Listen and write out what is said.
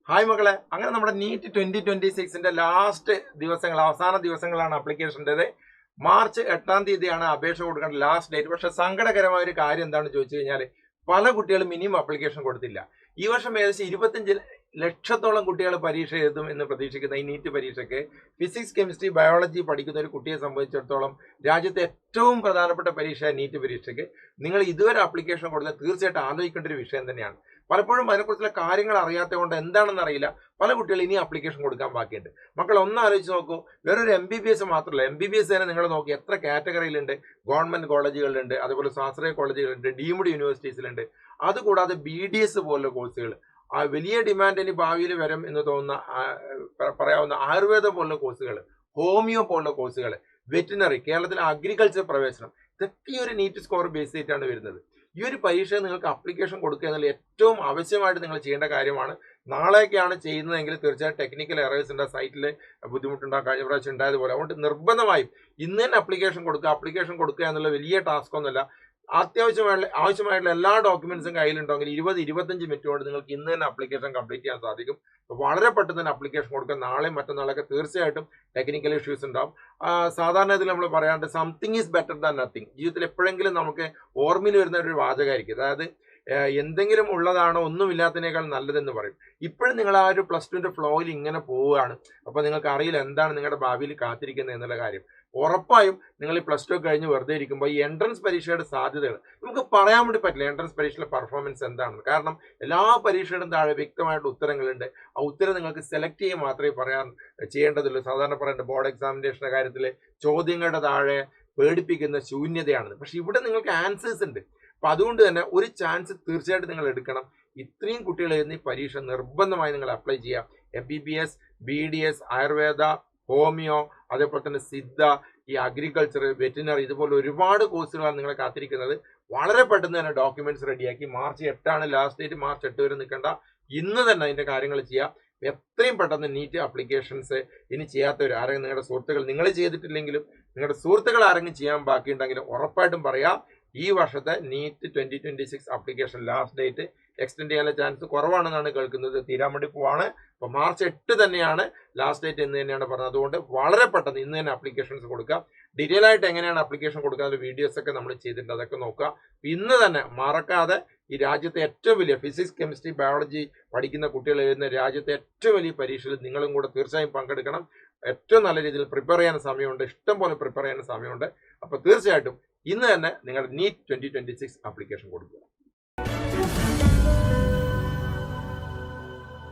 Hi മക്കളെ, അങ്ങനെ നമ്മുടെ നീറ്റ് 2026 ലാസ്റ്റ് ദിവസങ്ങൾ, അവസാന ദിവസങ്ങളാണ് അപ്ലിക്കേഷൻ്റെത്. മാർച്ച് 8-ാം തീയതിയാണ് അപേക്ഷ കൊടുക്കേണ്ട ലാസ്റ്റ് ഡേറ്റ്. പക്ഷെ സങ്കടകരമായ ഒരു കാര്യം എന്താണെന്ന് ചോദിച്ചു കഴിഞ്ഞാൽ പല കുട്ടികളും മിനിമം അപ്ലിക്കേഷൻ കൊടുത്തില്ല. ഈ വർഷം ഏകദേശം 25 ലക്ഷത്തോളം കുട്ടികൾ പരീക്ഷ എഴുതും എന്ന് പ്രതീക്ഷിക്കുന്ന ഈ നീറ്റ് പരീക്ഷയ്ക്ക് ഫിസിക്സ്, കെമിസ്ട്രി, ബയോളജി പഠിക്കുന്ന ഒരു കുട്ടിയെ സംബന്ധിച്ചിടത്തോളം രാജ്യത്തെ ഏറ്റവും പ്രധാനപ്പെട്ട പരീക്ഷ നീറ്റ് പരീക്ഷയ്ക്ക് നിങ്ങൾ ഇതുവരെ അപ്ലിക്കേഷൻ കൊടുത്താൽ തീർച്ചയായിട്ടും ആലോചിക്കേണ്ട ഒരു വിഷയം തന്നെയാണ്. പലപ്പോഴും അതിനെക്കുറിച്ചുള്ള കാര്യങ്ങൾ അറിയാത്തത് കൊണ്ട് എന്താണെന്ന് അറിയില്ല, പല കുട്ടികൾ ഇനി അപ്ലിക്കേഷൻ കൊടുക്കാൻ ബാക്കിയുണ്ട്. മക്കൾ ഒന്ന് ആലോചിച്ച് നോക്കൂ, വേറൊരു MBBS മാത്രമല്ല, MBBS തന്നെ നിങ്ങൾ നോക്കി എത്ര കാറ്റഗറിയിലുണ്ട്. ഗവൺമെന്റ് കോളേജുകളിലുണ്ട്, അതുപോലെ സ്വാശ്രയ കോളേജുകളുണ്ട്, ഡീംഡ് യൂണിവേഴ്സിറ്റീസിലുണ്ട്. അതുകൂടാതെ BDS പോലുള്ള കോഴ്സുകൾ, വലിയ ഡിമാൻഡ് ഇനി ഭാവിയിൽ വരും എന്ന് തോന്നുന്ന പറയാവുന്ന ആയുർവേദം പോലുള്ള കോഴ്സുകൾ, ഹോമിയോ പോലുള്ള കോഴ്സുകൾ, വെറ്റിനറി, കേരളത്തിലെ അഗ്രികൾച്ചർ പ്രവേശനം, ഇതൊക്കെ ഒരു നീറ്റ് സ്കോർ ബേസ് ചെയ്തിട്ടാണ് വരുന്നത്. ഈ ഒരു പരീക്ഷ നിങ്ങൾക്ക് അപ്ലിക്കേഷൻ കൊടുക്കുക എന്നുള്ള ഏറ്റവും ആവശ്യമായിട്ട് നിങ്ങൾ ചെയ്യേണ്ട കാര്യമാണ്. നാളെയൊക്കെയാണ് ചെയ്യുന്നതെങ്കിൽ തീർച്ചയായും ടെക്നിക്കൽ എറേഴ്സിൻ്റെ സൈറ്റിൽ ബുദ്ധിമുട്ടുണ്ടാകും, കഴിഞ്ഞ പ്രാവശ്യം ഉണ്ടായതുപോലെ. അതുകൊണ്ട് നിർബന്ധമായും ഇന്ന് തന്നെ അപ്ലിക്കേഷൻ കൊടുക്കുക എന്നുള്ള വലിയ ടാസ്ക് ഒന്നുമല്ല. ആവശ്യമായിട്ടുള്ള എല്ലാ ഡോക്യുമെന്റ്സും കയ്യിലുണ്ടെങ്കിൽ 20-25 മിനിറ്റ് കൊണ്ട് നിങ്ങൾക്ക് ഇന്ന് തന്നെ അപ്ലിക്കേഷൻ കംപ്ലീറ്റ് ചെയ്യാൻ സാധിക്കും. വളരെ പെട്ടെന്ന് തന്നെ അപ്ലിക്കേഷൻ കൊടുക്കുക. നാളെയും മറ്റന്നാളൊക്കെ തീർച്ചയായിട്ടും ടെക്നിക്കൽ ഇഷ്യൂസ് ഉണ്ടാവും. സാധാരണ ഇതിൽ നമ്മൾ പറയാണ്ട് something is better than nothing. ജീവിതത്തിൽ എപ്പോഴെങ്കിലും നമുക്ക് ഓർമ്മയിൽ വരുന്ന ഒരു വാചകമായിരിക്കും. അതായത് എന്തെങ്കിലും ഉള്ളതാണോ ഒന്നുമില്ലാത്തതിനേക്കാൾ നല്ലതെന്ന് പറയും. ഇപ്പോഴും നിങ്ങൾ ആ ഒരു +2 ഫ്ലോയിൽ ഇങ്ങനെ പോവുകയാണ്. അപ്പോൾ നിങ്ങൾക്ക് അറിയില്ല എന്താണ് നിങ്ങളുടെ ഭാവിയിൽ കാത്തിരിക്കുന്നത് എന്നുള്ള കാര്യം. ഉറപ്പായും നിങ്ങൾ ഈ +2 കഴിഞ്ഞ് വെറുതെ ഇരിക്കുമ്പോൾ ഈ എൻട്രൻസ് പരീക്ഷയുടെ സാധ്യതകൾ നമുക്ക് പറയാൻ വേണ്ടി പറ്റില്ല. എൻട്രൻസ് പരീക്ഷയിലെ പെർഫോമൻസ് എന്താണെന്ന്. കാരണം എല്ലാ പരീക്ഷയുടെയും താഴെ വ്യക്തമായിട്ട് ഉത്തരങ്ങളുണ്ട്. ആ ഉത്തരം നിങ്ങൾക്ക് സെലക്ട് ചെയ്യുക മാത്രമേ ചെയ്യേണ്ടതുള്ളൂ. സാധാരണ പറയേണ്ടത് ബോർഡ് എക്സാമിനേഷൻ്റെ കാര്യത്തിൽ ചോദ്യങ്ങളുടെ താഴെ പേടിപ്പിക്കുന്ന ശൂന്യതയാണ്. പക്ഷെ ഇവിടെ നിങ്ങൾക്ക് ആൻസേഴ്സ് ഉണ്ട്. അപ്പം അതുകൊണ്ട് തന്നെ ഒരു ചാൻസ് തീർച്ചയായിട്ടും നിങ്ങൾ എടുക്കണം. ഇത്രയും കുട്ടികൾ എഴുതുന്ന ഈ പരീക്ഷ നിർബന്ധമായി നിങ്ങൾ അപ്ലൈ ചെയ്യുക. MBBS, BDS, ആയുർവേദ, ഹോമിയോ, അതേപോലെ തന്നെ സിദ്ധ, ഈ അഗ്രികൾച്ചർ, വെറ്റിനറി, ഇതുപോലെ ഒരുപാട് കോഴ്സുകളാണ് നിങ്ങളെ കാത്തിരിക്കുന്നത്. വളരെ പെട്ടെന്ന് തന്നെ ഡോക്യുമെന്റ്സ് റെഡിയാക്കി മാർച്ച് 8 ലാസ്റ്റ് ഡേറ്റ്. മാർച്ച് 8 വരെ നിൽക്കേണ്ട, ഇന്ന് തന്നെ അതിന്റെ കാര്യങ്ങൾ ചെയ്യാം. എത്രയും പെട്ടെന്ന് നീറ്റ് അപ്ലിക്കേഷൻസ് ഇനി ചെയ്യാത്തവർ ആരെങ്കിലും നിങ്ങളുടെ സുഹൃത്തുക്കൾ, നിങ്ങൾ ചെയ്തിട്ടില്ലെങ്കിലും നിങ്ങളുടെ സുഹൃത്തുക്കൾ ആരെങ്കിലും ചെയ്യാൻ ബാക്കിയുണ്ടെങ്കിലും ഉറപ്പായിട്ടും പറയാം. ഈ വർഷത്തെ NEET 2026 application last date extend ചെയ്യാനുള്ള ചാൻസ് കുറവാണെന്നാണ് കേൾക്കുന്നത്. തീരാൻ വേണ്ടി പോവാണ്. അപ്പോൾ മാർച്ച് 8 തന്നെയാണ് ലാസ്റ്റ് ഡേറ്റ് എന്ന് തന്നെയാണ് പറഞ്ഞത്. അതുകൊണ്ട് വളരെ പെട്ടെന്ന് ഇന്ന് തന്നെ അപ്ലിക്കേഷൻസ് കൊടുക്കുക. ഡീറ്റെയിൽ ആയിട്ട് എങ്ങനെയാണ് അപ്ലിക്കേഷൻ കൊടുക്കുക വീഡിയോസ് ഒക്കെ നമ്മൾ ചെയ്തിട്ടുണ്ട്, അതൊക്കെ നോക്കുക. ഇന്ന് തന്നെ മറക്കാതെ ഈ രാജ്യത്തെ ഏറ്റവും വലിയ ഫിസിക്സ്, കെമിസ്ട്രി, ബയോളജി പഠിക്കുന്ന കുട്ടികൾ എഴുതുന്ന രാജ്യത്തെ ഏറ്റവും വലിയ പരീക്ഷയിൽ നിങ്ങളും കൂടെ തീർച്ചയായും പങ്കെടുക്കണം. ഏറ്റവും നല്ല രീതിയിൽ പ്രിപ്പയർ ചെയ്യാൻ സമയമുണ്ട്, ഇഷ്ടം പോലെ പ്രിപ്പയർ ചെയ്യാൻ സമയമുണ്ട്. അപ്പോൾ തീർച്ചയായിട്ടും ഇന്ന് തന്നെ നിങ്ങളുടെ നീറ്റ് 2026 ആപ്ലിക്കേഷൻ കൊടുക്കുക.